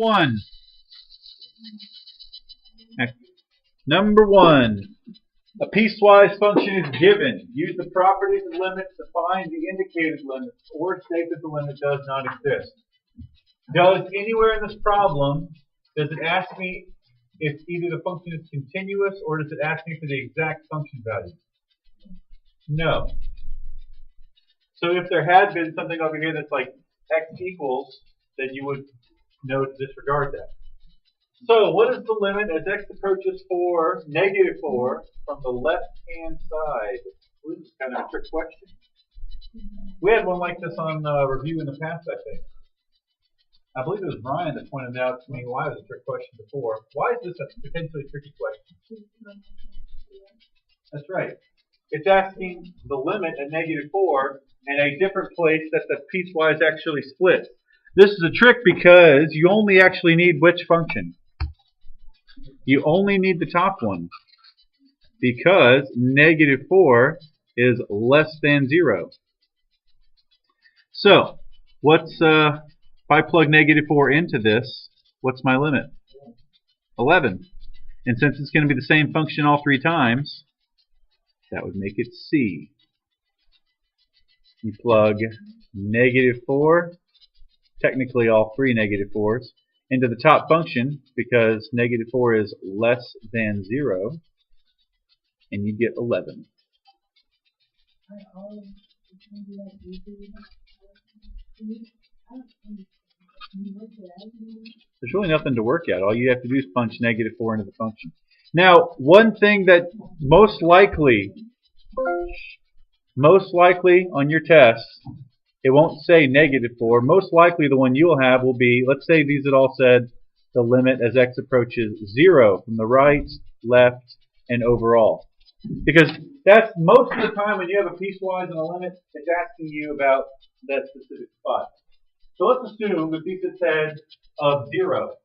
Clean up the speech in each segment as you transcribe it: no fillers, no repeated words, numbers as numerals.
one. Number one. A piecewise function is given. Use the properties of limits to find the indicated limit, or state that the limit does not exist. Does anywhere in this problem, does it ask me if either the function is continuous, or does it ask me for the exact function value? No. So if there had been something over here that's like x equals, then you would know to disregard that. So what is the limit as x approaches 4, negative 4, from the left-hand side? This is kind of a trick question. We had one like this on review in the past, I think. I believe it was Ryan that pointed out to me why it was a trick question before. Why is this a potentially tricky question? That's right. It's asking the limit at negative 4 in a different place that the piecewise actually splits. This is a trick because you only actually need which function? You only need the top one, because negative 4 is less than 0. So, if I plug negative 4 into this, what's my limit? 11. And since it's going to be the same function all three times, that would make it C. You plug negative 4, technically all three negative 4s, into the top function, because negative 4 is less than 0, and you get 11. There's really nothing to work out. All you have to do is punch negative 4 into the function. Now, one thing that most likely on your test, it won't say negative 4. Most likely the one you'll have will be, let's say these had all said the limit as x approaches 0 from the right, left, and overall. Because that's most of the time when you have a piecewise and a limit, it's asking you about that specific spot. So let's assume that these had said of 0.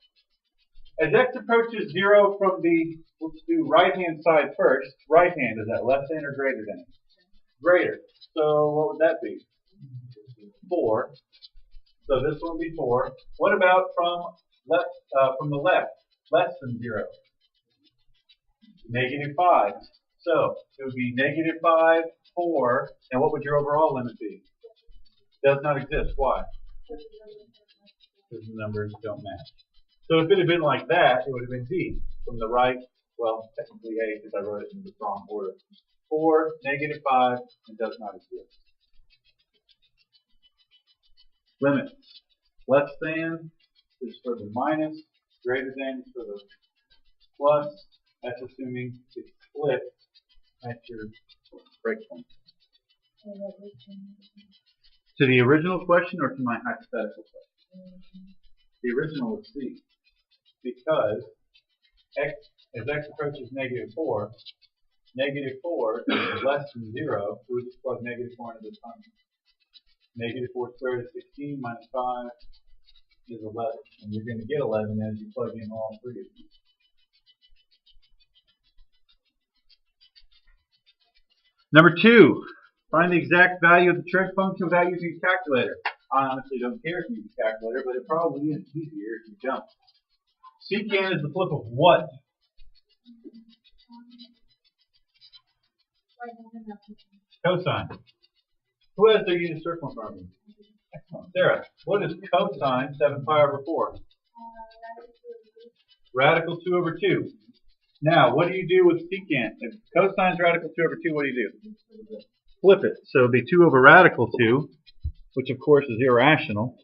As x approaches 0 from the, let's do right-hand side first. Right-hand, is that less than or greater than? Greater. So what would that be? 4. So this one would be 4. What about from the left? Less than 0. Negative 5. So it would be negative 5, 4, and what would your overall limit be? Does not exist. Why? Because the numbers don't match. So if it had been like that, it would have been D. From the right, well, technically A, because I wrote it in the wrong order. 4, negative 5, and does not exist. Limits. Less than is for the minus, greater than is for the plus. That's assuming it's split at your breakpoint. To the original question or to my hypothetical question? The original is C. Because as x approaches negative 4 is less than 0, so we just plug negative 4 into this function. Negative 4 squared is 16, minus 5 is 11. And you're going to get 11 as you plug in all three of these. Number 2, find the exact value of the trig function without using a calculator. I honestly don't care if you use a calculator, but it probably is easier if you don't. Secant is the flip of what? Cosine. Who has their unit circle in front of them? Excellent. Sarah, what is cosine 7 pi over 4? Radical 2 over 2. Now, what do you do with secant? If cosine is radical 2 over 2, what do you do? Flip it. So it would be 2 over radical 2, which of course is irrational.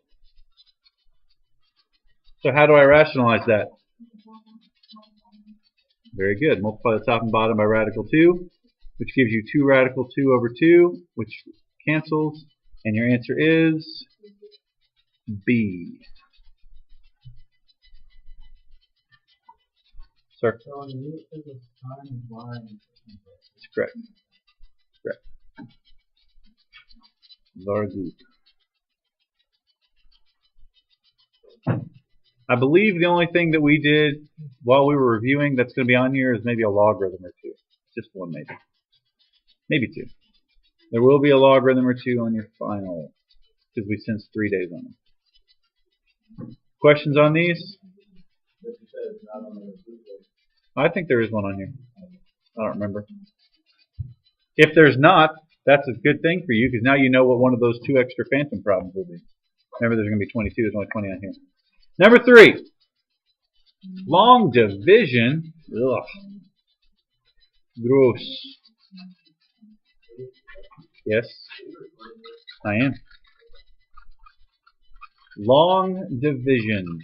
So how do I rationalize that? Very good. Multiply the top and bottom by radical 2, which gives you 2 radical 2 over 2, which cancels, and your answer is B. Sir? That's correct. Correct. Very good. I believe the only thing that we did while we were reviewing that's going to be on here is maybe a logarithm or two. Just one maybe. Maybe two. There will be a logarithm or two on your final because we spent 3 days on them. Questions on these? I think there is one on here. I don't remember. If there's not, that's a good thing for you because now you know what one of those 2 extra phantom problems will be. Remember, there's going to be 22. There's only 20 on here. Number 3. Long division. Ugh. Gross. Yes, I am. Long division.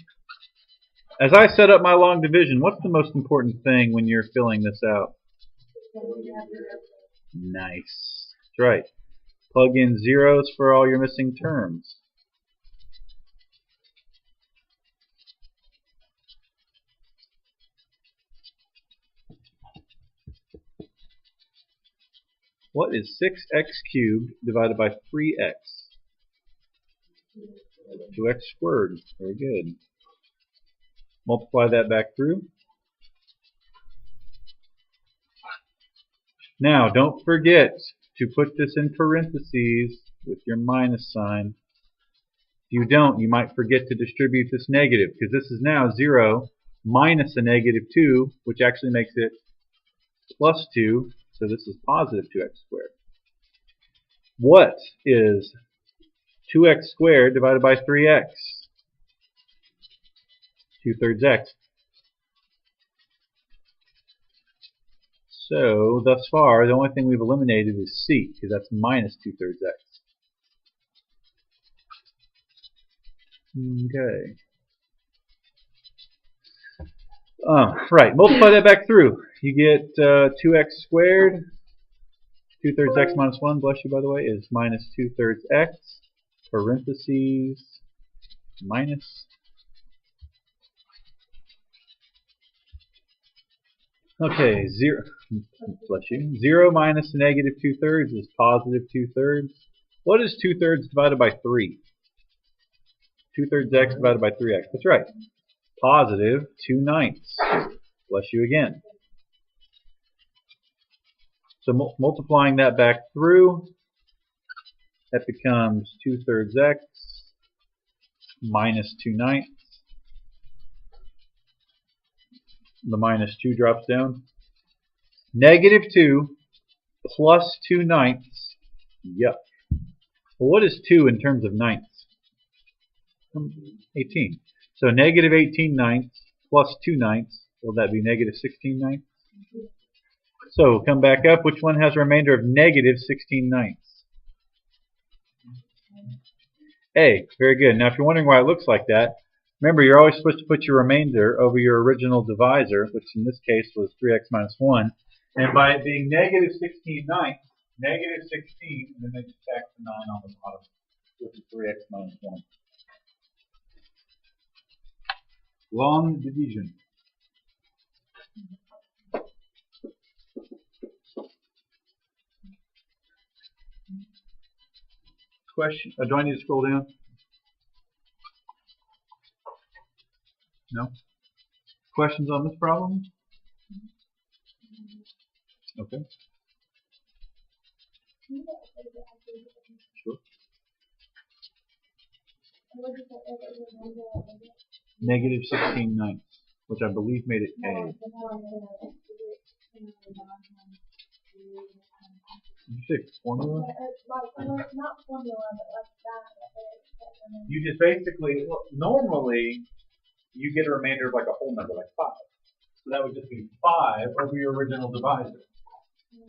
As I set up my long division, what's the most important thing when you're filling this out? Nice. That's right. Plug in zeros for all your missing terms. What is 6x cubed divided by 3x? 2x squared. Very good. Multiply that back through. Now, don't forget to put this in parentheses with your minus sign. If you don't, you might forget to distribute this negative, because this is now 0 minus a negative 2, which actually makes it plus 2, so this is positive 2x squared. What is 2x squared divided by 3x? 2/3 x. So, thus far, the only thing we've eliminated is c, because that's minus 2/3 x. Okay. Right, multiply that back through. You get 2x squared. 2/3 x minus 1, bless you by the way, is minus 2/3 x, parentheses, minus. Okay, 0, bless you. 0 minus a negative 2/3 is positive 2/3. What is 2/3 divided by 3? 2/3 x divided by 3x. That's right. Positive 2/9. Bless you again. So multiplying that back through, that becomes 2/3 x minus 2/9. The minus 2 drops down. Negative 2 plus 2/9. Yuck. Well, what is 2 in terms of ninths? 18. So negative 18/9 plus 2/9. Will that be negative 16/9? So come back up. Which one has a remainder of negative 16/9? A. Very good. Now, if you're wondering why it looks like that, remember, you're always supposed to put your remainder over your original divisor, which in this case was 3x minus 1. And by it being negative 16/9, negative 16, and then they just tack the 9 on the bottom, which is 3x minus 1. Long division. Question? Do I need to scroll down? No? Questions on this problem? Okay. Sure. Negative 16/9, which I believe made it A. Did you say formula? You just basically, well, normally, you get a remainder of like a whole number, like 5. So that would just be 5 over your original divisor.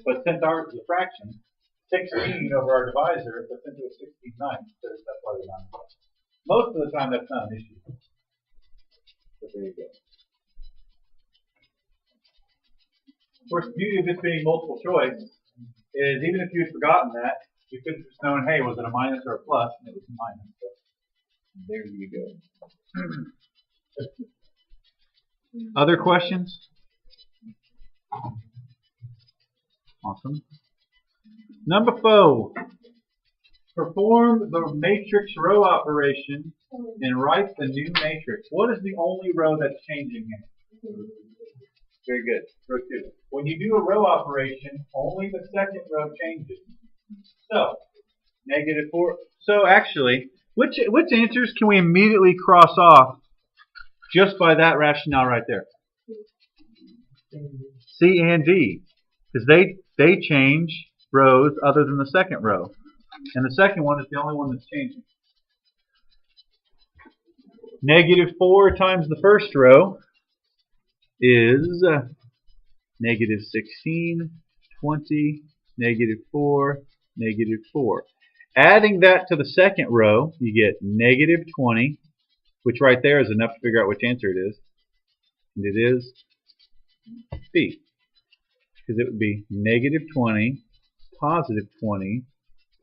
But since ours is a fraction, 16 over our divisor, that's into a 16/9, so that's why they're not. Most of the time, that's not an issue. But there you go. Of course, the beauty of this being multiple choice is even if you had forgotten that, you could have just known, hey, was it a minus or a plus? And it was a minus. So there you go. Other questions? Awesome. Number 4. Perform the matrix row operation and write the new matrix. What is the only row that's changing here? Very good. Row 2. When you do a row operation, only the second row changes. So, negative 4. So actually, which answers can we immediately cross off just by that rationale right there? C and D. Because they change rows other than the second row. And the second one is the only one that's changing. Negative 4 times the first row is negative 16, 20, negative 4, negative 4. Adding that to the second row, you get negative 20, which right there is enough to figure out which answer it is. And it is B. Because it would be negative 20, positive 20,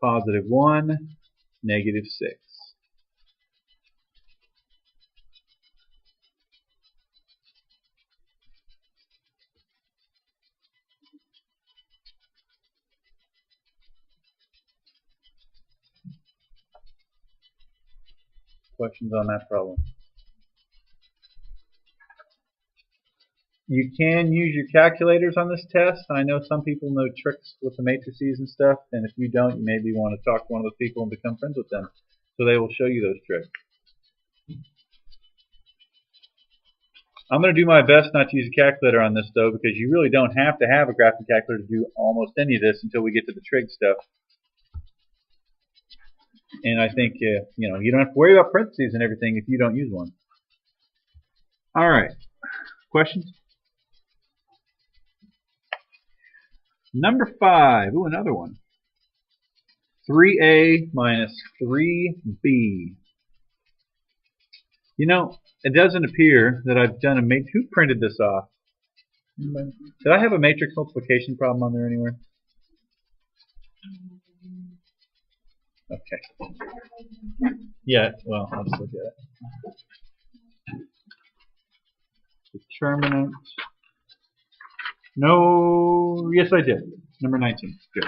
positive 1, negative 6. Questions on that problem? You can use your calculators on this test. I know some people know tricks with the matrices and stuff, and if you don't, you maybe want to talk to one of those people and become friends with them, so they will show you those tricks. I'm going to do my best not to use a calculator on this, though, because you really don't have to have a graphing calculator to do almost any of this until we get to the trig stuff. And I think you don't have to worry about parentheses and everything if you don't use one. All right. Questions? Number 5. Ooh, another one. 3a minus 3b. You know, it doesn't appear that I've done a matrix. Who printed this off? Did I have a matrix multiplication problem on there anywhere? Okay. Yeah, well, I'll just look at it. Determinant. No, yes I did. Number 19. Good.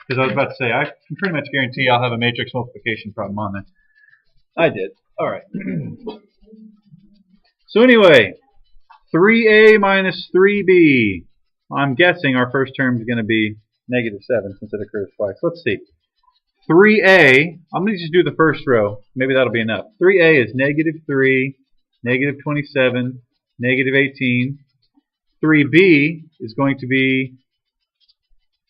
Because I was about to say, I can pretty much guarantee I'll have a matrix multiplication problem on there. I did. All right. So anyway, 3a minus 3b. I'm guessing our first term is going to be negative 7 since it occurs twice. Let's see. 3a, I'm going to just do the first row. Maybe that'll be enough. 3a is negative 3, negative 27, negative 18. 3b is going to be,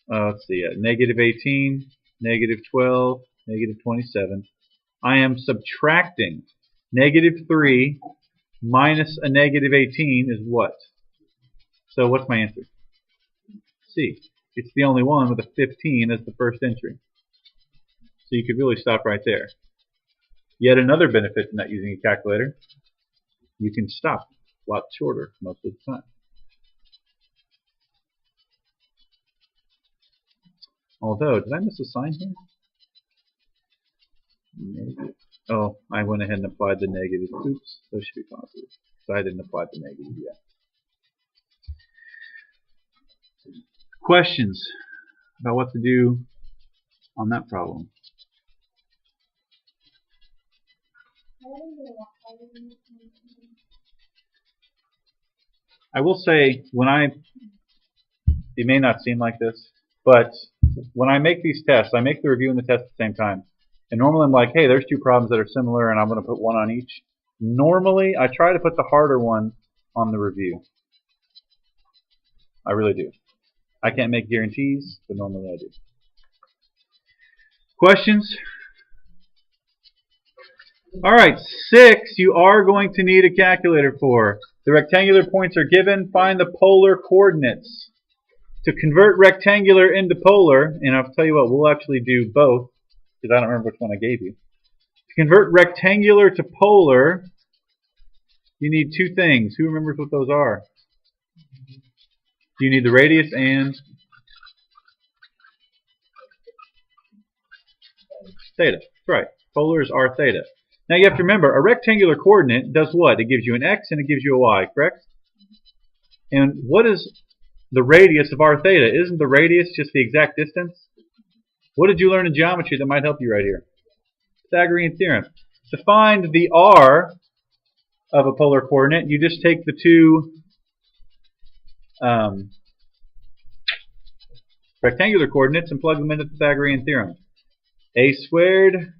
let's see, negative 18, negative 12, negative 27. I am subtracting negative 3 minus a negative 18 is what? So what's my answer? C. It's the only one with a 15 as the first entry. So you could really stop right there. Yet another benefit to not using a calculator, you can stop a lot shorter most of the time. Although, did I miss a sign here? Negative. Oh, I went ahead and applied the negative. Oops, those should be positive. So I didn't apply the negative yet. Questions about what to do on that problem? I will say, it may not seem like this, but when I make these tests, I make the review and the test at the same time. And normally I'm like, hey, there's two problems that are similar and I'm going to put one on each. Normally, I try to put the harder one on the review. I really do. I can't make guarantees, but normally I do. Questions? Alright, 6 you are going to need a calculator for. The rectangular points are given. Find the polar coordinates. To convert rectangular into polar, and I'll tell you what, we'll actually do both, because I don't remember which one I gave you. To convert rectangular to polar, you need two things. Who remembers what those are? You need the radius and theta. That's right. Polars are theta. Now you have to remember, a rectangular coordinate does what? It gives you an x and it gives you a y, correct? And what is the radius of r theta? Isn't the radius just the exact distance? What did you learn in geometry that might help you right here? Pythagorean theorem. To find the r of a polar coordinate, you just take the two rectangular coordinates and plug them into the Pythagorean theorem. A squared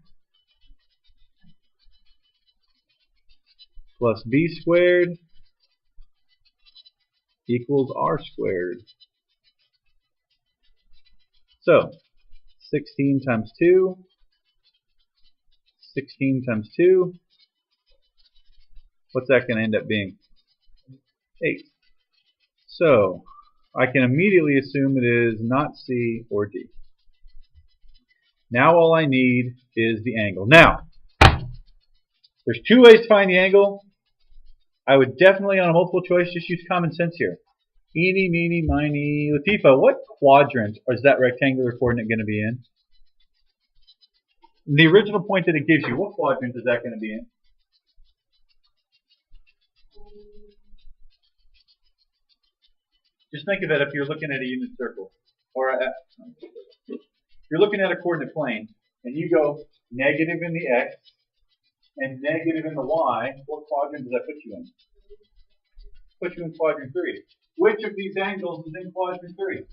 plus b squared equals r squared. So 16 times 2, 16 times 2, what's that going to end up being? 8. So I can immediately assume it is not C or D. Now all I need is the angle. Now, there's two ways to find the angle. I would definitely, on a multiple choice, just use common sense here. Eeny, meeny, miny, Latifa, what quadrant is that rectangular coordinate going to be in? The original point that it gives you, what quadrant is that going to be in? Just think of it if you're looking at a unit circle. Or you're looking at a coordinate plane, and you go negative in the x and negative in the y. What quadrant does that put you in? Put you in quadrant 3. Which of these angles is in quadrant 3?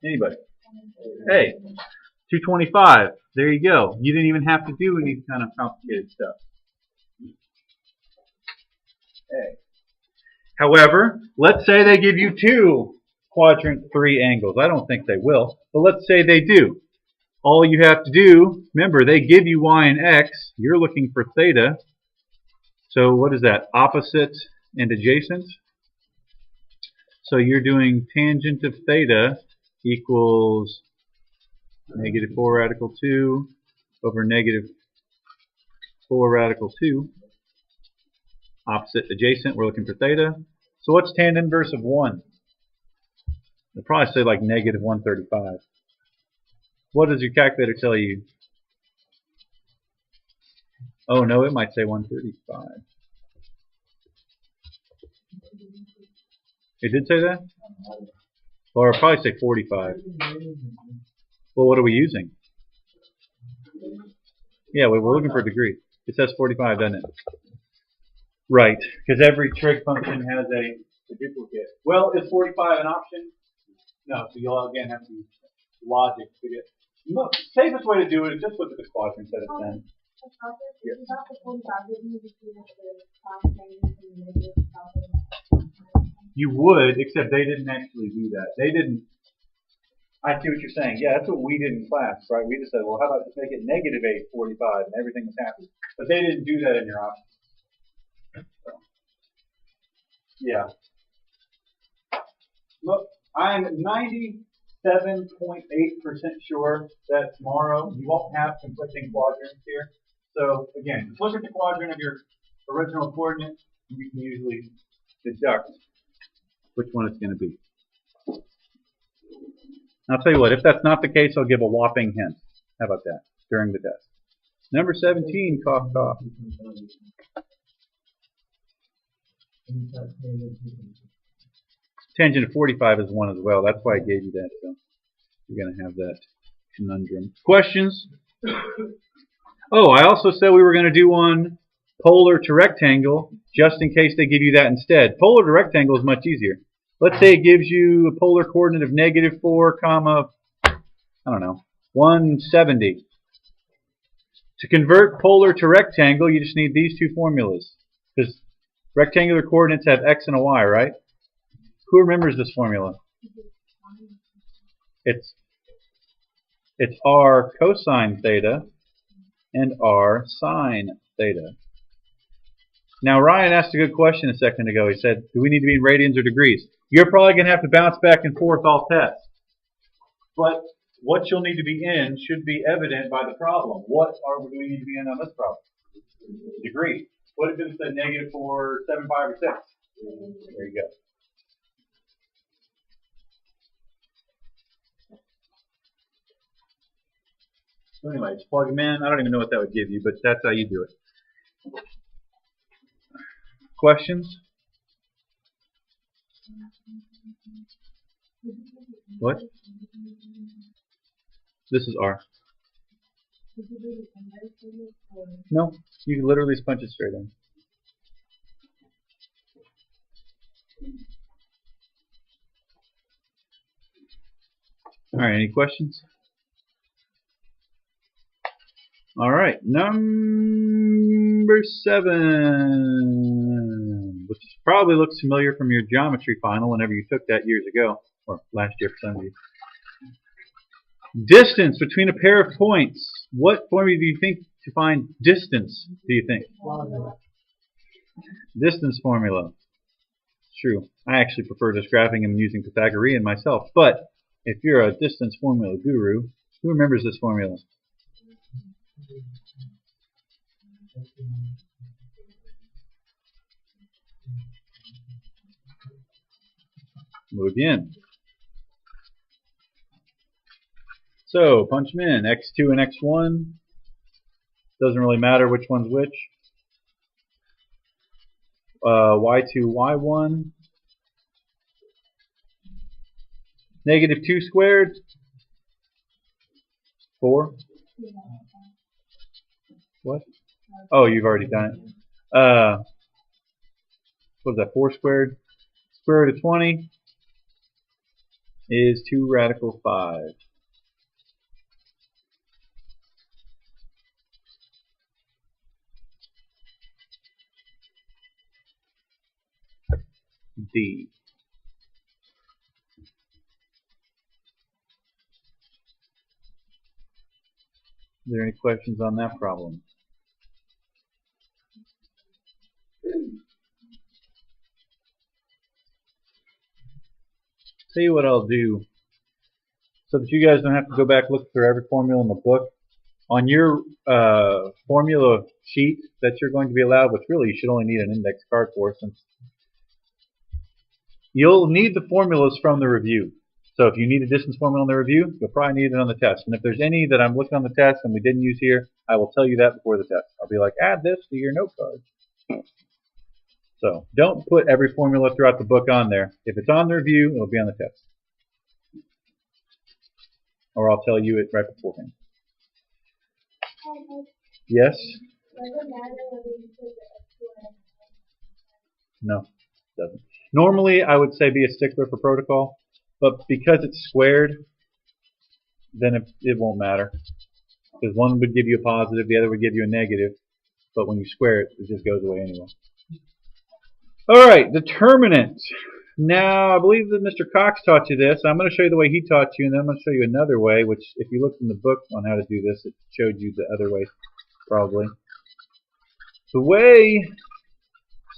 Anybody? Hey, 225. There you go. You didn't even have to do any kind of complicated stuff. Hey. However, let's say they give you two quadrant 3 angles. I don't think they will, but let's say they do. All you have to do, remember, they give you y and x. You're looking for theta. So what is that? Opposite and adjacent. So you're doing tangent of theta equals negative 4 radical 2 over negative 4 radical 2. Opposite, adjacent, we're looking for theta. So what's tan inverse of 1? They'll probably say like negative 135. What does your calculator tell you? Oh no, it might say 135. It did say that? Or it'll probably say 45. Well, what are we using? Yeah, we're looking for a degree. It says 45, doesn't it? Right, because every trig function has a duplicate. Well, is 45 an option? No, so you'll again have to use logic to get. The safest way to do it is just look at the quadrants that it's in. Yes. You would, except they didn't actually do that. They didn't. I see what you're saying. Yeah, that's what we did in class, right? We just said, well, how about just make it negative 845 and everything was happy. But they didn't do that in your option. So, yeah. Look, I'm 97.8% sure that tomorrow you won't have conflicting quadrants here. So again, just look at the quadrant of your original coordinate, and you can usually deduct which one it's going to be. I'll tell you what, if that's not the case, I'll give a whopping hint. How about that? During the test. Number 17, cough, cough. Tangent of 45 is 1 as well. That's why I gave you that. So you're going to have that conundrum. Questions? Oh, I also said we were going to do one polar to rectangle, just in case they give you that instead. Polar to rectangle is much easier. Let's say it gives you a polar coordinate of negative 4, comma, I don't know, 170. To convert polar to rectangle, you just need these two formulas. Because rectangular coordinates have x and a y, right? Who remembers this formula? It's r cosine theta and r sine theta. Now, Ryan asked a good question a second ago. He said, do we need to be in radians or degrees? You're probably going to have to bounce back and forth all tests. But what you'll need to be in should be evident by the problem. What do we need to be in on this problem? Degree. What if it said negative 4, 7, 5, or 6? There you go. So anyway, just plug them in. I don't even know what that would give you, but that's how you do it. Questions? What? This is R. No, you can literally just punch it straight in. Alright, any questions? Alright, number 7. Which probably looks familiar from your geometry final whenever you took that years ago, or last year for some of you. Distance between a pair of points. What formula do you think to find distance, do you think? Distance formula. True. I actually prefer just graphing and using Pythagorean myself. But if you're a distance formula guru, who remembers this formula? Muy bien. So, punch them in. X2 and X1. Doesn't really matter which one's which. Y2, Y1. Negative 2 squared. 4. What? Oh, you've already done it. What was that? 4 squared. Square root of 20 is 2 radical 5. D. Are there any questions on that problem? Tell you what I'll do, so that you guys don't have to go back look through every formula in the book. On your formula sheet that you're going to be allowed, which really you should only need an index card for, since you'll need the formulas from the review. So if you need a distance formula in the review, you'll probably need it on the test. And if there's any that I'm looking on the test and we didn't use here, I will tell you that before the test. I'll be like, add this to your note card. So don't put every formula throughout the book on there. If it's on the review, it'll be on the test. Or I'll tell you it right beforehand. Yes? No, it doesn't. Normally, I would say be a stickler for protocol, but because it's squared, then it won't matter. Because one would give you a positive, the other would give you a negative, but when you square it, it just goes away anyway. Alright, determinant. Now, I believe that Mr. Cox taught you this. I'm going to show you the way he taught you, and then I'm going to show you another way, which if you looked in the book on how to do this, it showed you the other way, probably. The way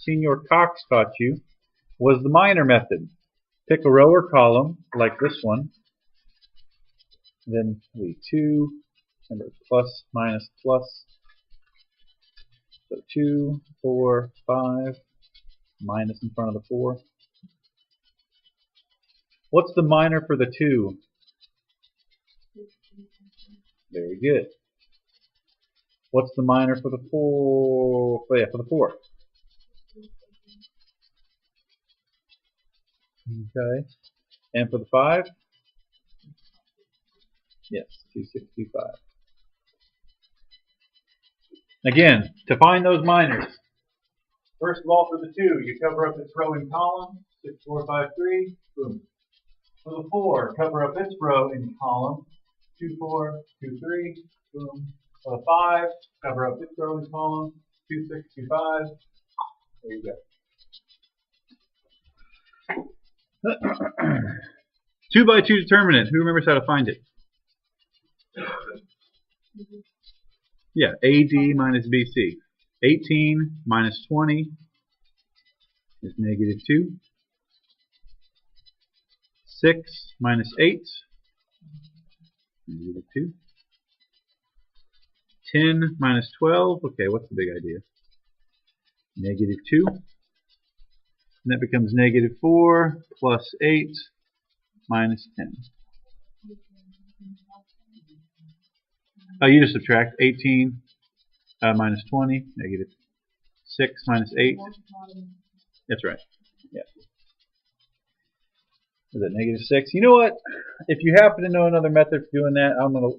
Senior Cox taught you was the minor method. Pick a row or column, like this one. Then we 2, remember plus, minus, plus. So 2, 4, 5, minus in front of the 4. What's the minor for the 2? Very good. What's the minor for the 4? Oh, yeah, for the 4. Okay. And for the 5? Yes, 2625. Again, to find those minors, first of all, for the 2, you cover up its row and column, 6, 4, 5, 3, boom. For the 4, cover up its row and column, 2, 4, 2, 3, boom. For the 5, cover up its row and column, 2, 6, 2, 5. There you go. 2 by 2 determinant. Who remembers how to find it? Yeah, AD minus BC. 18 minus 20 is negative 2. 6 minus 8, negative 2. 10 minus 12, okay, what's the big idea? Negative 2. And that becomes negative 4 plus 8 minus 10. Oh, you just subtract 18 minus 20, negative 6 minus 8. That's right. Yeah. Is that negative 6? You know what? If you happen to know another method for doing that,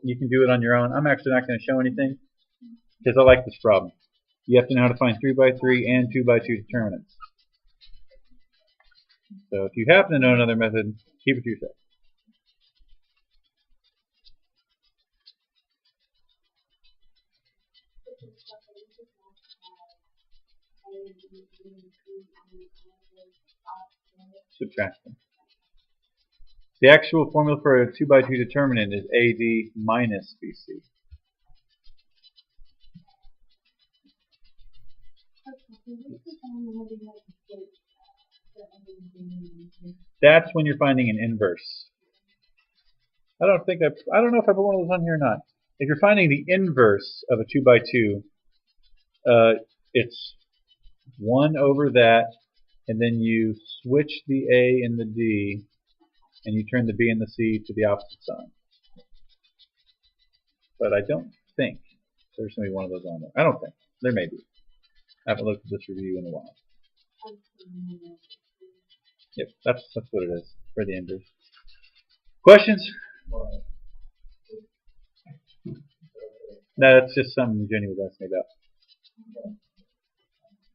you can do it on your own. I'm actually not going to show anything because I like this problem. You have to know how to find 3 by 3 and 2 by 2 determinants. So if you happen to know another method, keep it to yourself. Subtract them. The actual formula for a 2 by 2 determinant is AD minus BC. That's when you're finding an inverse. I don't know if I put one of those on here or not. If you're finding the inverse of a 2 by 2, it's 1 over that, and then you switch the A and the D, and you turn the B and the C to the opposite sign. But I don't think there's going to be one of those on there. I don't think. There may be. I haven't looked at this review in a while. Yep, that's what it is for the inverse. Questions? No, that's just something Jenny was asking me about.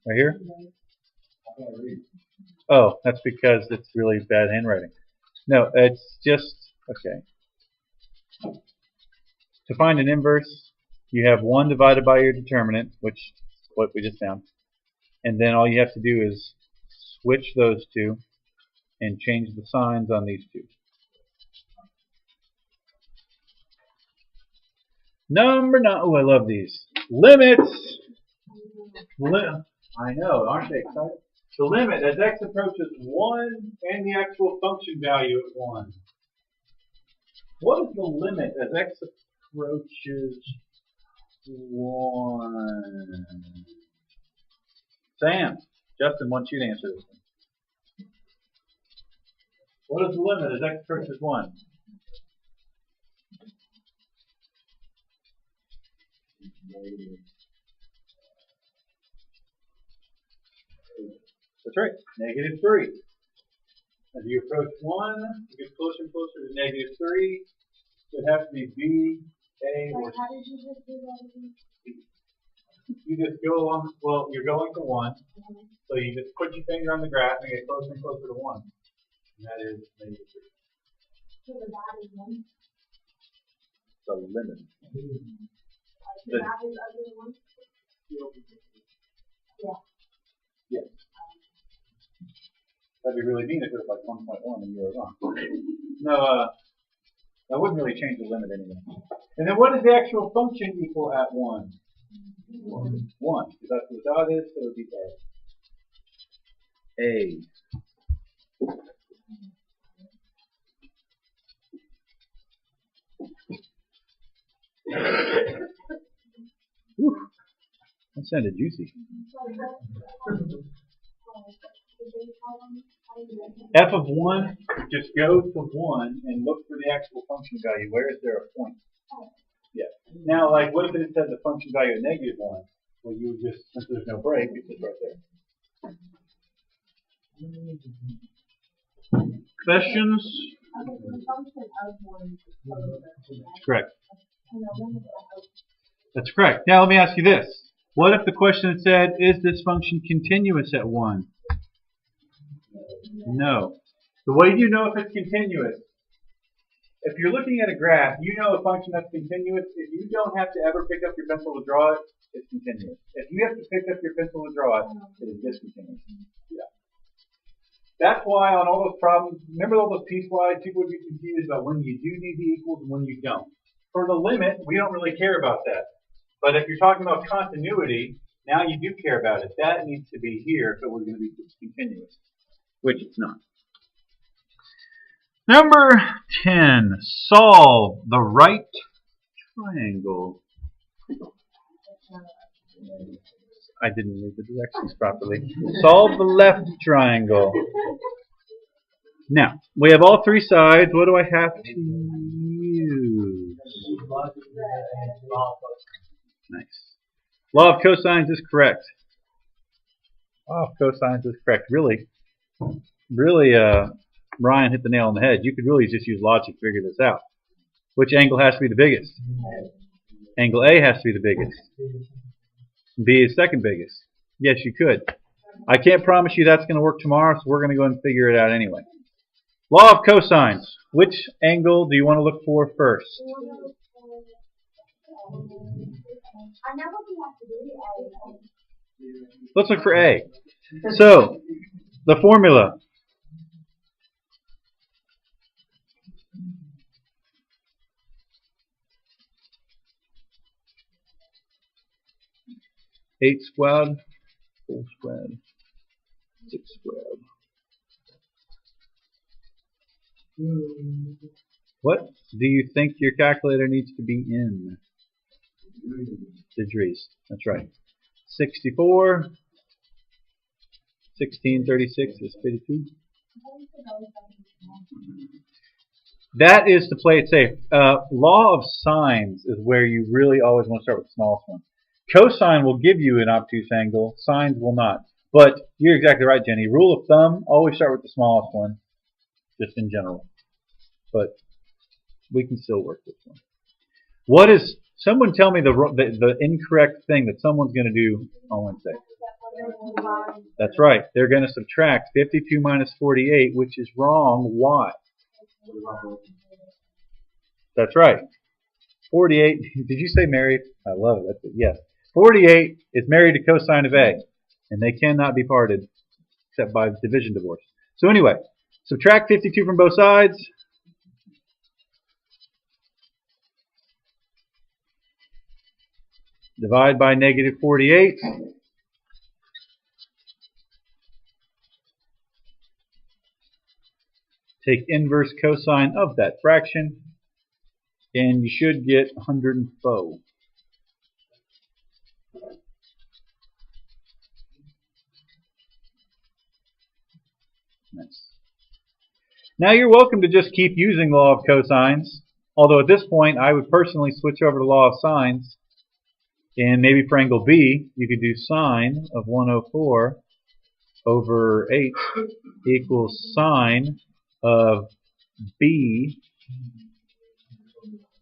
Right here? Oh, that's because it's really bad handwriting. No, it's just, okay. To find an inverse, you have 1 divided by your determinant, which is what we just found. And then all you have to do is switch those two and change the signs on these two. Number 9. Oh, I love these. Limits. I know, aren't they excited? The limit as x approaches 1 and the actual function value at 1. What is the limit as x approaches 1? Sam, Justin wants you to answer this one. What is the limit as x approaches 1? That's right, -3. As you approach 1, you get closer and closer to -3. So it has to be B, A, or C. How did you just do that? You just go along, well, you're going to 1. So you just put your finger on the graph and get closer and closer to 1. And that is -3. So the dot is 1? The limit. The dot is other than 1? Yeah. Yes. That'd be really mean if it was like 1.1 and you were wrong. No, that wouldn't really change the limit anyway. And then what does the actual function equal at 1? 1. Because that's what the dot is, so it would be A. A. Whew. That sounded juicy. F of 1, just go to 1 and look for the actual function value. Where is there a point? Yeah. Now, like, what if it said the function value at -1? Well, you would just, since there's no break, it's just right there. Questions? Correct. That's correct. Now, let me ask you this. What if the question had said, is this function continuous at 1? No. The way you know if it's continuous, if you're looking at a graph, you know a function that's continuous. If you don't have to ever pick up your pencil to draw it, it's continuous. If you have to pick up your pencil to draw it, it is discontinuous. Yeah. That's why on all those problems, remember all those piecewise, people would be confused about when you do need the equals and when you don't. For the limit, we don't really care about that. But if you're talking about continuity, now you do care about it. That needs to be here if it was going to be continuous, which it's not. Number 10, solve the right triangle. I didn't read the directions properly. Solve the left triangle. Now, we have all 3 sides. What do I have to use? Nice. Law of cosines is correct. Law of cosines is correct. Really, Ryan hit the nail on the head. You could really just use logic to figure this out. Which angle has to be the biggest? Angle A has to be the biggest. B is second biggest. Yes, you could. I can't promise you that's going to work tomorrow, so we're going to go and figure it out anyway. Law of cosines. Which angle do you want to look for first? Let's look for A. So, the formula. Eight squared, 4 squared, 6 squared. What do you think your calculator needs to be in? Degrees. That's right. 64. 1636 is 52. That is to play it safe. Law of sines is where you really always want to start with the smallest one. Cosine will give you an obtuse angle. Sines will not. But you're exactly right, Jenny. Rule of thumb, always start with the smallest one, just in general. But we can still work this one. What is, someone tell me the incorrect thing that someone's going to do on Wednesday. That's right. They're going to subtract 52 minus 48, which is wrong. Why? That's right. 48, did you say married? I love it. That's it. Yes. 48 is married to cosine of A, and they cannot be parted except by division divorce. So anyway, subtract 52 from both sides. Divide by negative 48. Take inverse cosine of that fraction, and you should get 104. Nice. Now you're welcome to just keep using the law of cosines, although at this point I would personally switch over to law of sines, and maybe for angle B you could do sine of 104 over 8 equals sine of B,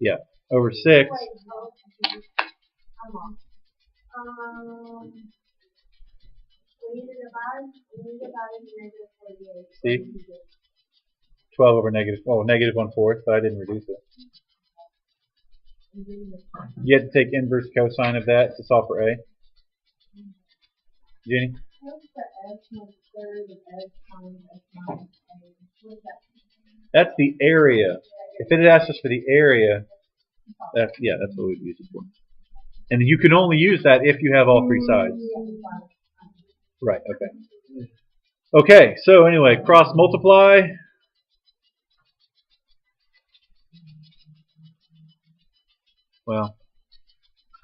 yeah, over 6. See? 12 over negative, oh, negative 1/4, but I didn't reduce it. You have to take inverse cosine of that to solve for A. Jenny? That's the area. If it had asked us for the area, that's what we'd use it for. And you can only use that if you have all three sides. Right, okay. Okay, so anyway, cross multiply. Well,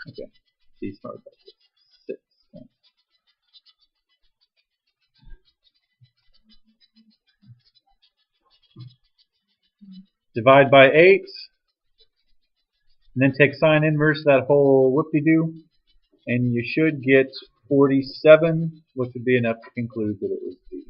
okay. These start by 6. Divide by 8. And then take sine inverse that whole whoop-de-doo. And you should get 47, which would be enough to conclude that it was B.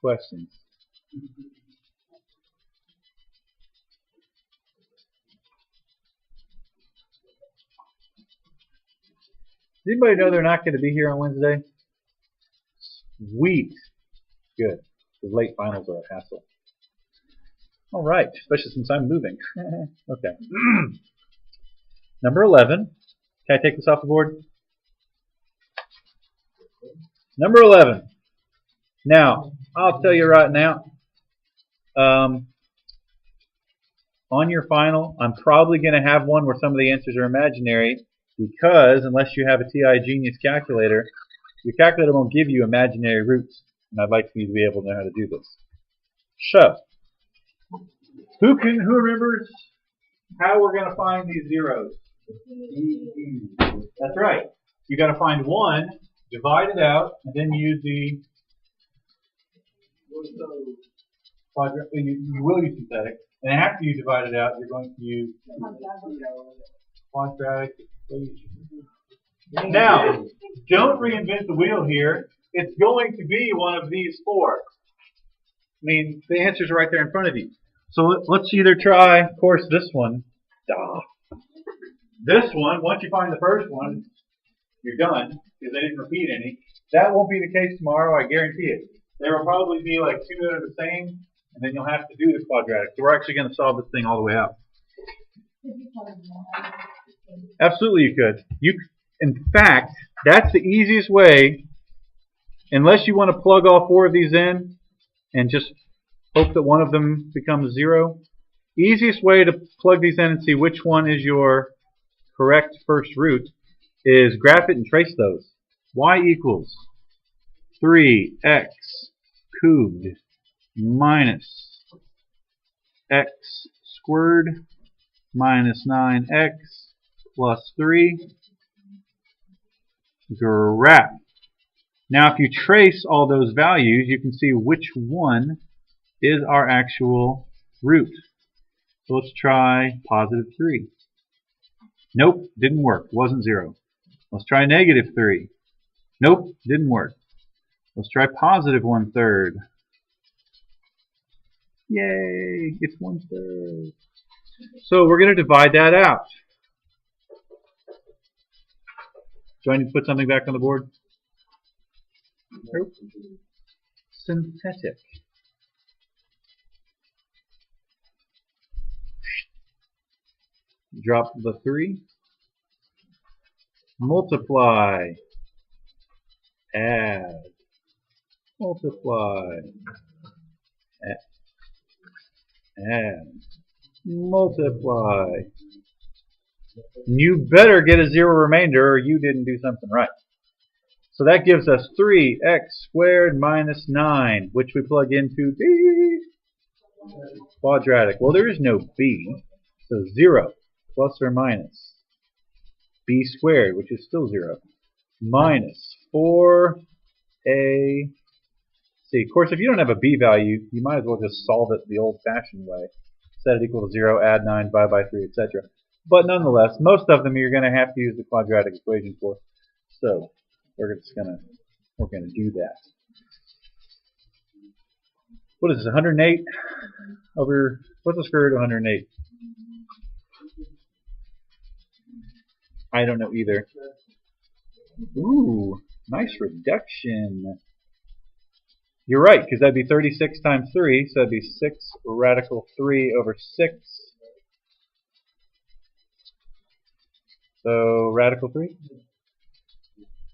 Questions? Does anybody know they're not going to be here on Wednesday? Sweet. Good. The late finals are a hassle. All right, especially since I'm moving. Okay. Number 11. Can I take this off the board? Number 11. Now, I'll tell you right now, on your final, I'm probably going to have one where some of the answers are imaginary, because unless you have a TI Genius calculator, your calculator won't give you imaginary roots, and I'd like for you to be able to know how to do this. So, who remembers how we're going to find these zeros? That's right. You got to find 1, divide it out, and then use the quadrant. You will use synthetic, and after you divide it out, you're going to use quadratic equation. Now, don't reinvent the wheel here. It's going to be one of these 4. I mean, the answers are right there in front of you. So let's either try, of course, this one. This one, once you find the first one, you're done because they didn't repeat any. That won't be the case tomorrow, I guarantee it. There will probably be like two that are the same, and then you'll have to do the quadratic. So we're actually going to solve this thing all the way out. Absolutely you could. In fact, that's the easiest way, unless you want to plug all four of these in and just hope that one of them becomes 0. Easiest way to plug these in and see which one is your correct first root is graph it and trace those. Y equals 3x cubed minus x squared minus 9x plus 3. Graph. Now if you trace all those values, you can see which one is our actual root. So let's try positive 3. Nope, didn't work. Wasn't 0. Let's try negative 3. Nope, didn't work. Let's try positive 1/3. Yay, it's 1/3. So we're going to divide that out. Do I need to put something back on the board? Nope. Synthetic. Drop the 3. Multiply. Add. Multiply. Add. Multiply. You better get a 0 remainder or you didn't do something right. So that gives us 3x squared minus 9, which we plug into the quadratic. Well, there is no b, so 0 plus or minus b squared, which is still 0, minus 4ac. Of course, if you don't have a b value, you might as well just solve it the old-fashioned way. Set it equal to 0, add 9, divide by 3, etc. But nonetheless, most of them you're going to have to use the quadratic equation for. So we're gonna do that. What is this? 108 over what's the square root of 108? I don't know either. Ooh, nice reduction. You're right, because that'd be 36 times 3, so that'd be 6 radical 3 over 6. So radical 3?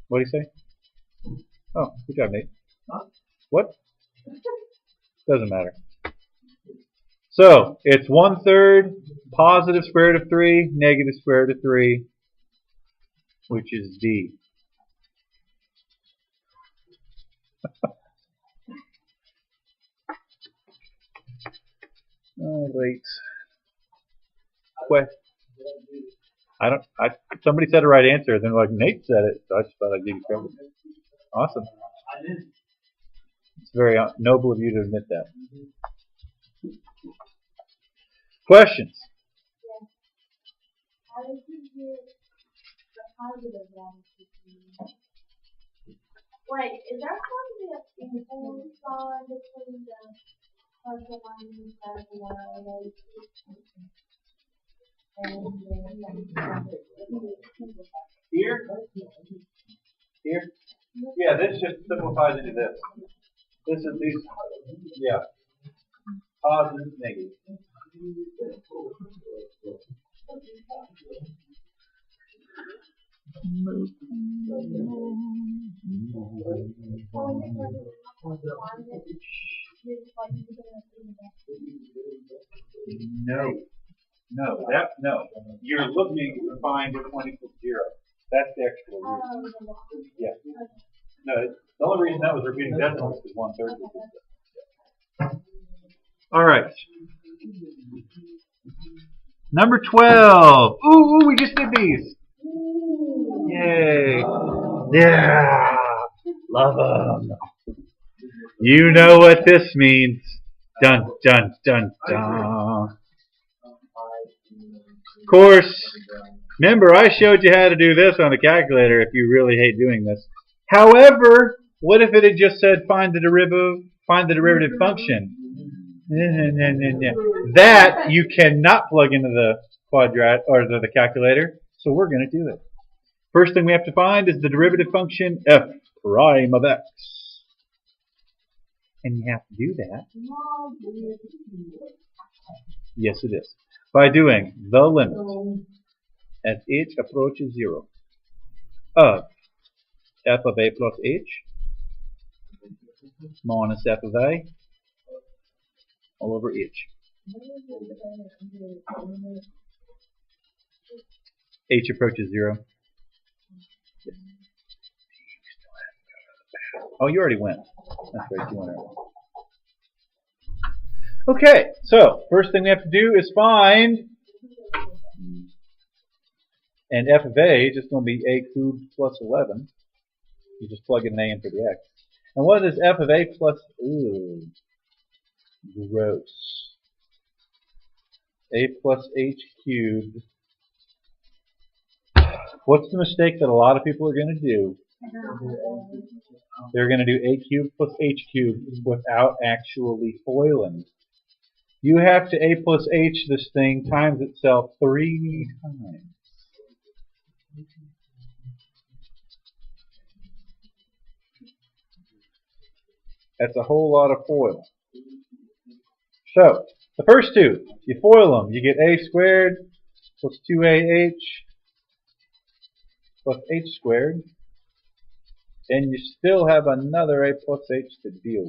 What do you say? Oh, good job, Nate. What? Doesn't matter. So it's 1/3 positive square root of 3, negative square root of 3, which is D. Oh, wait. Somebody said the right answer, then like Nate said it, so I just thought I'd give you credit. Awesome. It's very noble of you to admit that. Questions? Wait, is there supposed to be a equal sign between the partial minus and Here? Here? Yeah, this just simplifies into this. This is these, yeah, positive, negative. No. You're looking to find which one equals 0. That's the actual root. Yeah. No, the only reason that was repeating decimals is 1/3. All right. Number 12. Ooh, we just did these. Yay. Yeah. Love them. You know what this means. Dun, dun, dun, dun. Of course, remember I showed you how to do this on the calculator if you really hate doing this. However, what if it had just said find the derivative function? That you cannot plug into the quadratic or the calculator. So we're going to do it. First thing we have to find is the derivative function f prime of x. And you have to do that. Yes, it is. By doing the limit as h approaches 0 of f of a plus h minus f of a all over h. H approaches 0. Oh, you already went. That's right, you went early. Okay, so first thing we have to do is find, and f of a is just going to be a cubed plus 11. You just plug in an a in for the x. And what is f of a plus, ooh, gross. A plus h cubed. What's the mistake that a lot of people are going to do? They're going to do a cubed plus h cubed without actually FOILing. You have to a plus h this thing times itself 3 times. That's a whole lot of FOIL. So, the first two, you FOIL them. You get a squared plus 2ah plus h squared. And you still have another a plus h to deal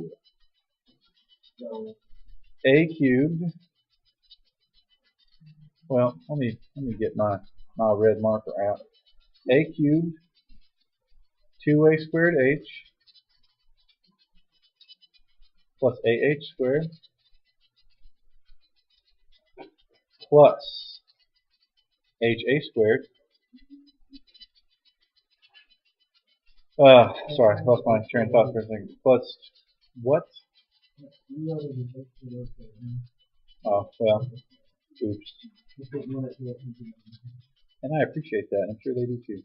with. A cubed. Well, let me get my red marker out. A cubed 2a squared h plus ah squared plus ha squared. Sorry, lost my train of thought for a second. Plus what? Oh, well, oops. And I appreciate that. I'm sure they do too.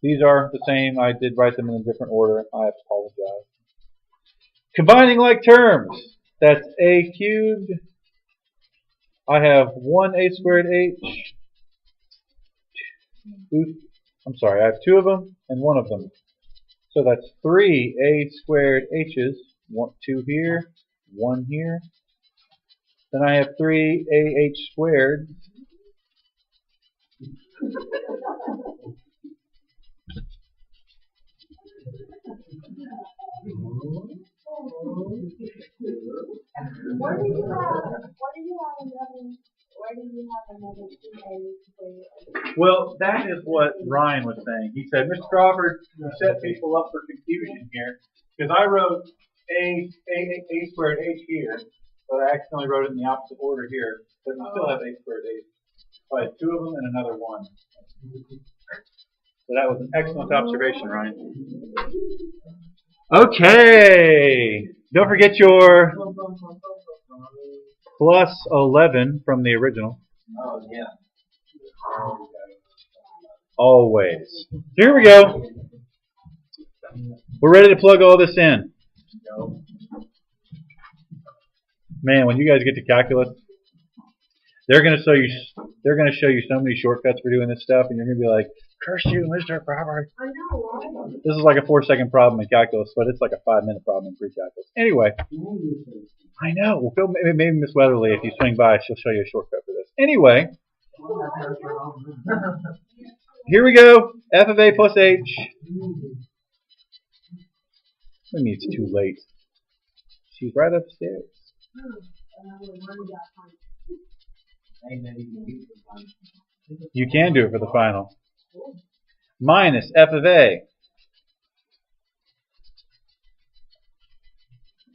These are the same. I did write them in a different order. I apologize. Combining like terms. That's a cubed. I have 1a squared h. Oops. I'm sorry, I have 2 of them and 1 of them. So that's 3a squared h's. 2 here, 1 here. Then I have 3ah squared. Well, that is what Ryan was saying. He said, Mr. Crawford, you set people up for confusion here, because I wrote a squared h here, but I accidentally wrote it in the opposite order here, but I still have a squared h. So I had 2 of them and another 1. So that was an excellent observation, Ryan. Okay, don't forget your plus 11 from the original. Oh, yeah. Always. Here we go. We're ready to plug all this in. Man, when you guys get to calculus, they're going to show you so many shortcuts for doing this stuff, and you're going to be like, "Curse you, Mr. Crawford." I know, right? This is like a 4-second problem in calculus, but it's like a 5-minute problem in pre-calculus. Anyway, I know. Well, maybe Miss Weatherly, if you swing by, she'll show you a shortcut for this. Anyway, here we go. F of a plus h. What do you mean it's too late? She's right upstairs. You can do it for the final. Minus f of a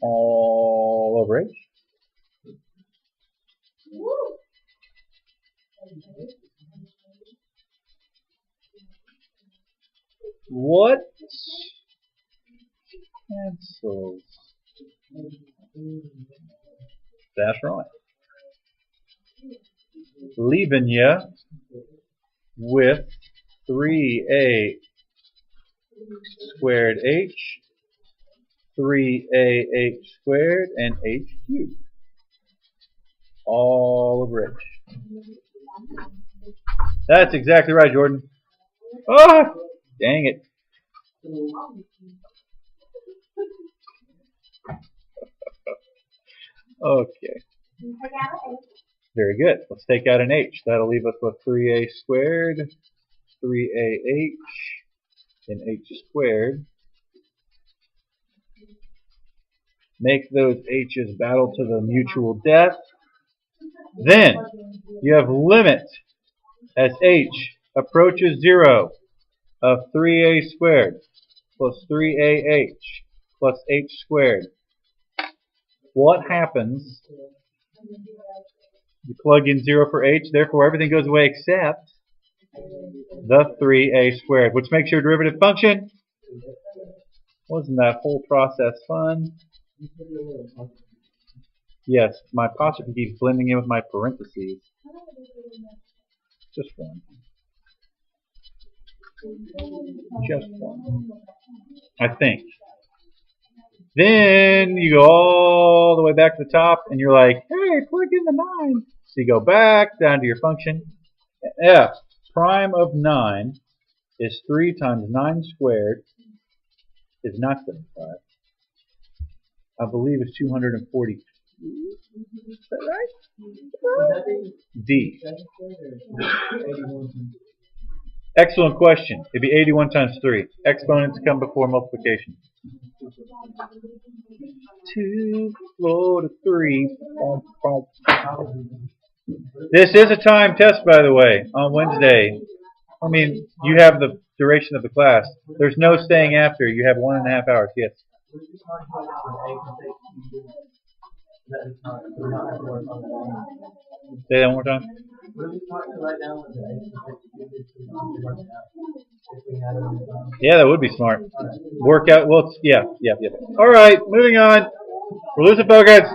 all over h. What cancels? That's right. Leaving you with 3a squared h, 3ah squared, and h cubed. All over h. That's exactly right, Jordan. Oh, dang it. Okay. Very good. Let's take out an h. That'll leave us with 3a squared, 3ah, and h squared. Make those h's battle to the mutual death. Then you have limit as h approaches 0 of 3a squared plus 3ah plus h squared. What happens? You plug in 0 for h, therefore everything goes away except the 3a squared, which makes your derivative function. Wasn't that whole process fun? Yes, my apostrophe keeps blending in with my parentheses. Just one. Just one. I think. Then you go all the way back to the top and you're like, hey, plug in the 9. So you go back down to your function. F prime of 9 is 3 times 9 squared is not 75. I believe it's 242. Is that right? D. Excellent question. It'd be 81 times 3. Exponents come before multiplication. 2 floor to 3. This is a time test, by the way, on Wednesday. I mean, you have the duration of the class. There's no staying after. You have 1.5 hours. Yes. Say that one more time. Yeah, that would be smart. Work out. Well, yeah. All right, moving on. We're losing focus.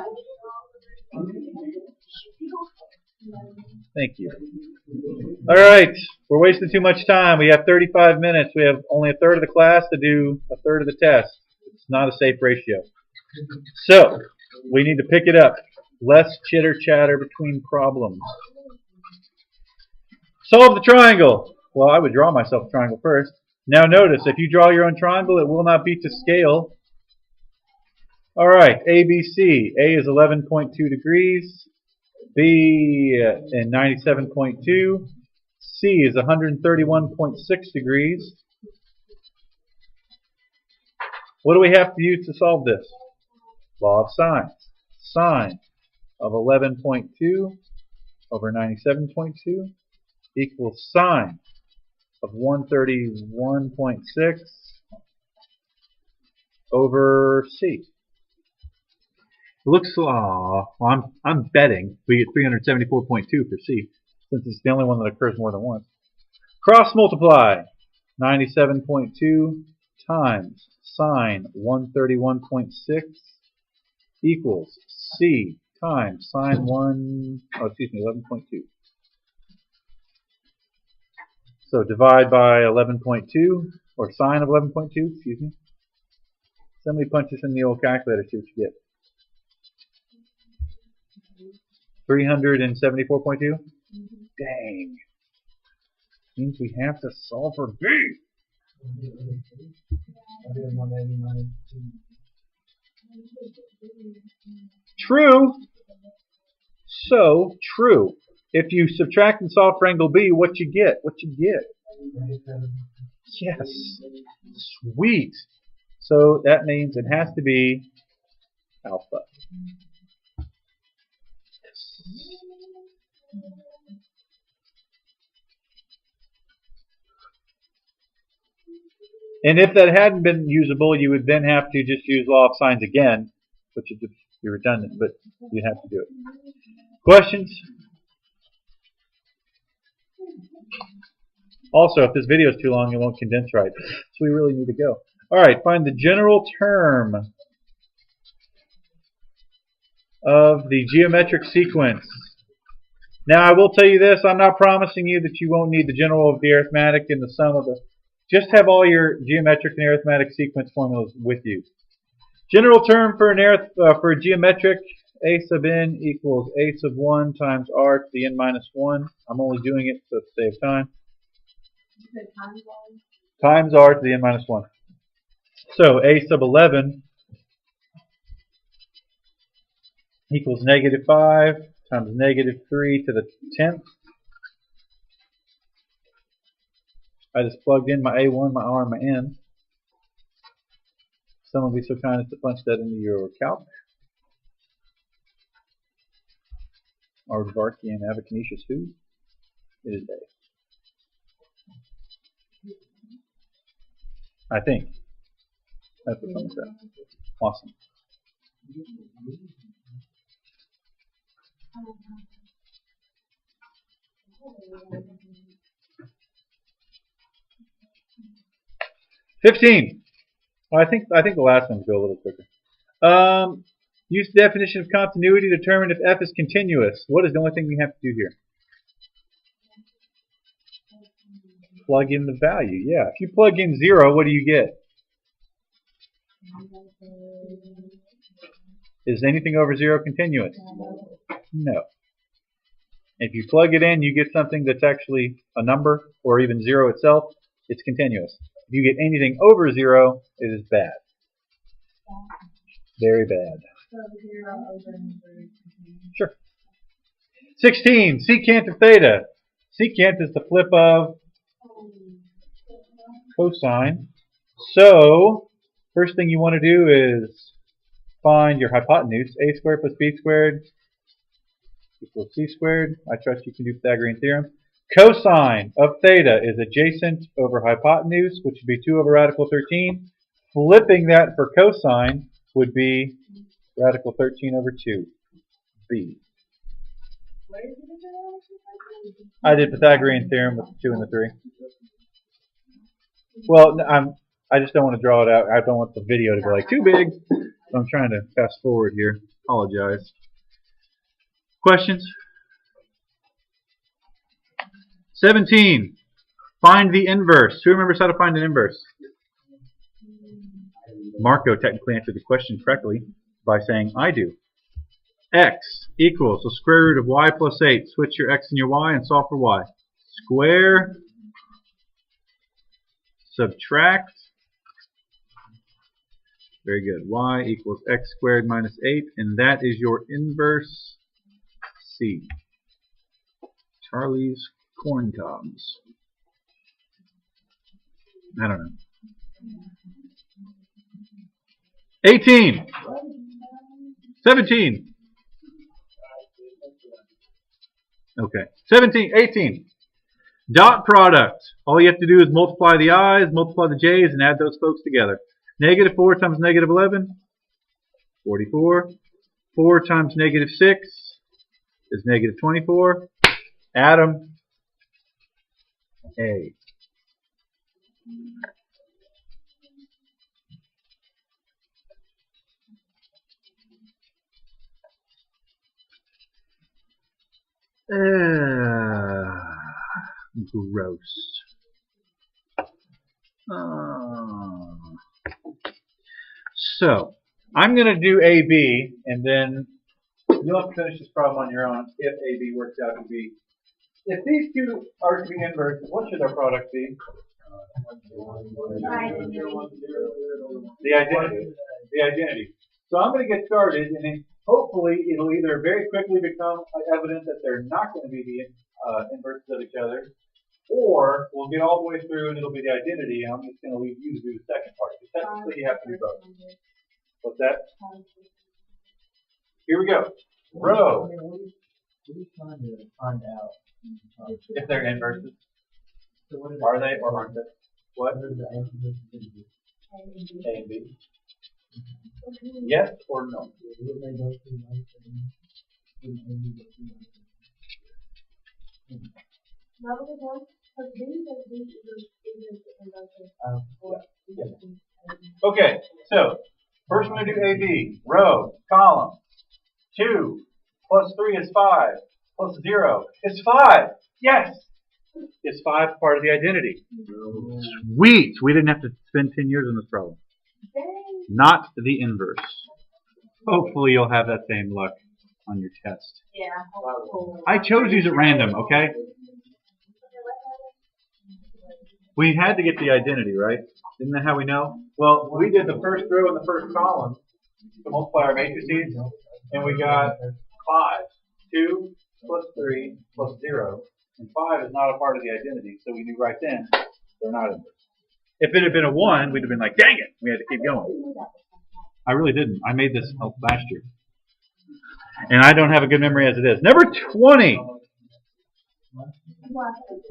Thank you. All right, we're wasting too much time. We have 35 minutes. We have only a third of the class to do a third of the test. It's not a safe ratio. So, we need to pick it up. Less chitter chatter between problems. Solve the triangle. Well, I would draw myself a triangle first. Now notice, if you draw your own triangle, it will not be to scale. All right, ABC. A is 11.2 degrees. B in 97.2. C is 131.6 degrees. What do we have to use to solve this? Law of sines. Sine of 11.2 over 97.2 equals sine of 131.6 over C. It looks, well, I'm betting we get 374.2 for C, since it's the only one that occurs more than once. Cross multiply 97.2 times sine 131.6 equals C times sine 11.2. So divide by 11.2, or sine of 11.2, excuse me. Somebody punch this in the old calculator, see what you get. 374.2? Dang. Means we have to solve for B. True. So, true. If you subtract and solve for angle B, what you get? What you get? Yes. Sweet. So that means it has to be alpha. And if that hadn't been usable, you would then have to just use law of sines again, which would be redundant, but you'd have to do it. Questions? Also, if this video is too long, it won't condense right. So we really need to go. All right, find the general term of the geometric sequence. Now, I will tell you this. I'm not promising you that you won't need the general of the arithmetic and the sum of the... Just have all your geometric and arithmetic sequence formulas with you. General term for a geometric A sub n equals A sub 1 times r to the n minus 1. I'm only doing it so to save time. Times r to the n minus 1. So A sub 11 equals negative 5 times negative 3 to the 10th. I just plugged in my A1, my R, and my N. Someone will be so kind as to punch that into your calc. Aardvarkian Avicanisius who? It is A. I think. That's what someone said. Awesome. $15. Well, I think the last ones go a little quicker. Use the definition of continuity to determine if f is continuous. What is the only thing we have to do here? Plug in the value. Yeah, if you plug in 0, what do you get? Is anything over 0 continuous? No. If you plug it in, you get something that's actually a number, or even 0 itself, it's continuous. If you get anything over 0, it is bad. Very bad. Sure. 16. Secant of theta. Secant is the flip of cosine. So, first thing you want to do is find your hypotenuse. A squared plus b squared equals c squared. I trust you can do Pythagorean theorem. Cosine of theta is adjacent over hypotenuse, which would be 2 over radical 13. Flipping that for cosine would be radical 13 over 2. B. I did Pythagorean theorem with the 2 and the 3. Well, I just don't want to draw it out. I don't want the video to go like too big. So I'm trying to fast forward here. Apologize. Questions? 17. Find the inverse. Who remembers how to find an inverse? Marco technically answered the question correctly by saying, I do. X equals the square root of y plus 8. Switch your x and your y and solve for y. Square, subtract, very good, y equals x squared minus 8, and that is your inverse C. Charlie's corn cobs. I don't know. 18. 17. Okay. 17, 18. Dot product. All you have to do is multiply the i's, multiply the j's, and add those folks together. Negative 4 times negative 11, 44. 4 times negative 6 is negative 24. Add them. A. Gross. So, I'm going to do AB, and then you'll have to finish this problem on your own if AB works out to be. If these two are to be inverse, what should their product be? The identity. The identity. So I'm going to get started, and then hopefully it'll either very quickly become evident that they're not going to be the inverses of each other, or we'll get all the way through and it'll be the identity, and I'm just going to leave you to do the second part. Because technically you have to do both. What's that? Here we go. Rho. What are you trying to find out? If they're inverses. So what Are they or aren't they? What? are the answers? A and B. Yes or no? Would they go through life and Okay, so first we're going to do AB. Row, column. 2 plus 3 is 5. Plus 0 is 5. Yes! Is 5 part of the identity? Sweet! We didn't have to spend 10 years on this problem. Not the inverse. Hopefully you'll have that same luck on your test. Yeah. I chose these at random, okay? We had to get the identity, right? Isn't that how we know? Well, we did the first row and the first column to multiply our matrices, and we got 5. 2 plus 3 plus 0. And 5 is not a part of the identity, so we knew right then they're not inverse. If it had been a 1, we'd have been like, dang it, we had to keep going. I really didn't. I made this last year. And I don't have a good memory as it is. Number 20.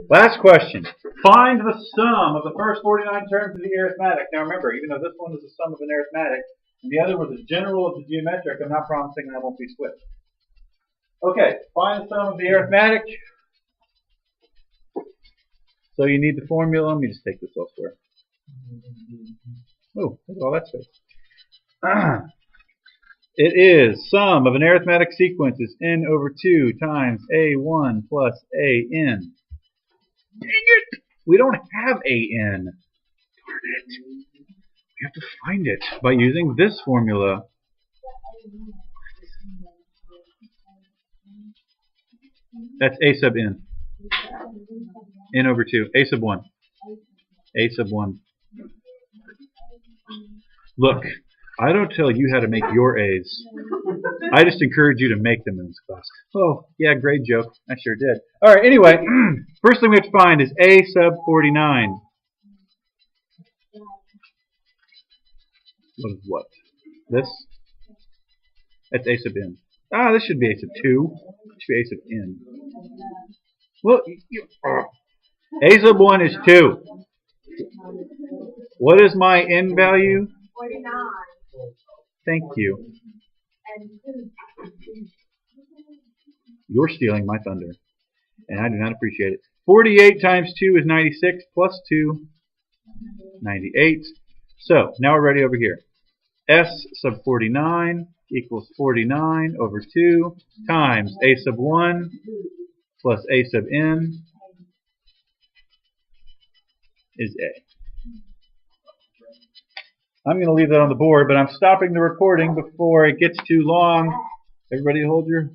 Last question. Find the sum of the first 49 terms of the arithmetic. Now remember, even though this one is the sum of an arithmetic, and the other was the general of the geometric, I'm not promising that won't be split. Okay, find the sum of the arithmetic. So you need the formula. Let me just take this elsewhere. Oh, look at all that space. It is sum of an arithmetic sequence is n over 2 times a1 plus an. Dang it! We don't have an. Darn it. We have to find it by using this formula. That's a sub n. N over 2. A sub 1. A sub 1. Look, I don't tell you how to make your A's. I just encourage you to make them in this class. Oh, yeah, great joke. I sure did. Alright, anyway, first thing we have to find is A sub 49. What is what? This? That's A sub n. Ah, this should be A sub 2. It should be A sub n. Well, A sub 1 is 2. What is my n value? 49. Thank you. And 2. You're stealing my thunder, and I do not appreciate it. 48 times 2 is 96, plus 2, 98. So, now we're ready over here. S sub 49 equals 49 over 2 times A sub 1 plus A sub n is A. I'm going to leave that on the board, but I'm stopping the recording before it gets too long. Everybody hold your